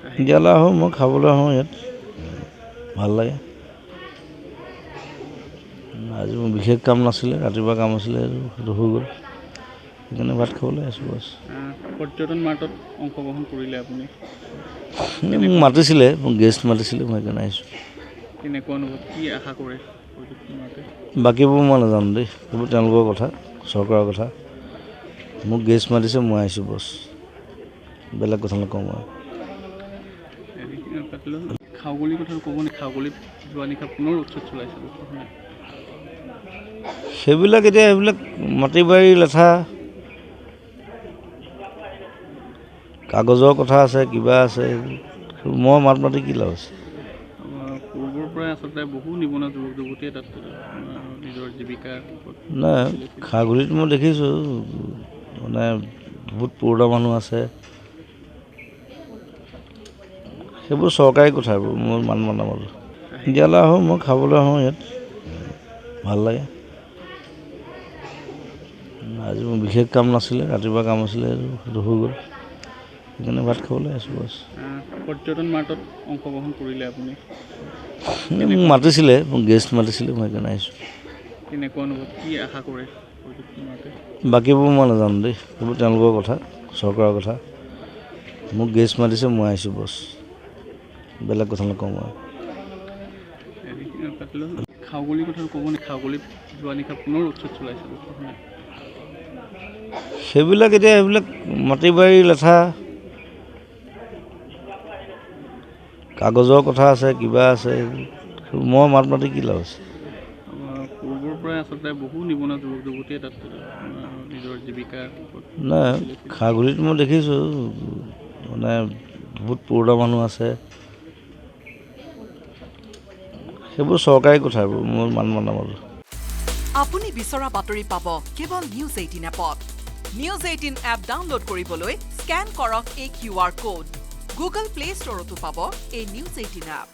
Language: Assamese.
ইয়ালৈ আহোঁ, মই খাবলৈ আহোঁ ইয়াত, ভাল লাগে। আজি মোৰ বিশেষ কাম নাছিলে, ৰাতিপুৱা কাম আছিলে, সেইটো হৈ গ'ল, সেইকাৰণে ভাত খাবলৈ আহিছোঁ বাছ। পৰ্যটন মাৰ্টত অংশগ্ৰহণ কৰিলে আপুনি? মোক মাতিছিলে, মোক গেষ্ট মাতিছিলে, মই সেইকাৰণে আহিছোঁ। কেনেকুৱা অনুভৱ, কি আশা কৰে পৰ্যটন মাৰ্টে? বাকীবোৰ মই নাজানো দেই, সেইবোৰ তেওঁলোকৰ কথা, চৰকাৰৰ কথা। মোক গেষ্ট মাতিছে, মই আহিছোঁ বছ, বেলেগ কথা নকওঁ মই। খাউগলীৰ কথা ক'ব নেকি? খাউগলীত যোৱা নিশা পুনৰ উৎসৱ চলাইছে। সেইবিলাক এতিয়া সেইবিলাক মাটি বাৰী লেঠা, কাগজৰ কথা আছে, কিবা আছে, মই মাত মাতি কি লাভ আছে। পূৰ্বৰ পৰাই আচলতে বহু নিবনুৱা যুৱক যুৱতীয়ে তাত নিজৰ জীৱিকা নাই, খাগুলিত মই দেখিছোঁ মানে বহুত পুৰণা মানুহ আছে, সেইবোৰ চৰকাৰী কথাবোৰ, মই মান নামানো। ইয়ালৈ আহোঁ, মই খাবলৈ আহোঁ ইয়াত, ভাল লাগে। আজি মোৰ বিশেষ কাম নাছিলে, ৰাতিপুৱা কাম আছিলে, সেইটো হৈ গ'ল, সেইকাৰণে ভাত খাবলৈ আহিছোঁ বাছ। পৰ্যটন মাৰ্টত অংশগ্ৰহণ কৰিলে আপুনি? মোক মাতিছিলে, মোক গেষ্ট মাতিছিলে, মই সেইকাৰণে আহিছোঁ। কেনেকুৱা অনুভৱ, কি আশা কৰে পৰ্যটন মাৰ্টে? বাকীবোৰ মই নাজানো দেই, সেইবোৰ তেওঁলোকৰ কথা, চৰকাৰৰ কথা। মোক গেষ্ট মাতিছে, মই আহিছোঁ বছ, বেলেগ কথা নকওঁ মই। খাউগলীৰ কথা ক'ব নেকি? খাউগলীত যোৱা নিশা পুনৰ উৎসৱ চলাইছে। সেইবিলাক এতিয়া সেইবিলাক মাটি বাৰী লেঠা, কাগজৰ কথা আছে, কিবা আছে, মই মাত মাতি কি লাভ আছে। পূৰ্বৰ পৰাই আচলতে বহু নিবনুৱা যুৱক যুৱতীয়ে তাত নিজৰ জীৱিকা। নাই, খাগুলিত মই দেখিছোঁ মানে বহুত পুৰণা মানুহ আছে, সেইবোৰ চৰকাৰী কথাবোৰ, মই মান নামানো। আপুনি বিচৰা বাতৰি পাব কেৱল নিউজ 18 এপত। নিউজ 18 এপ ডাউনলোড কৰিবলৈ স্কেন কৰক এই QR কোড। গুগল প্লে ষ্টৰতো পাব এই নিউজ 18 এপ।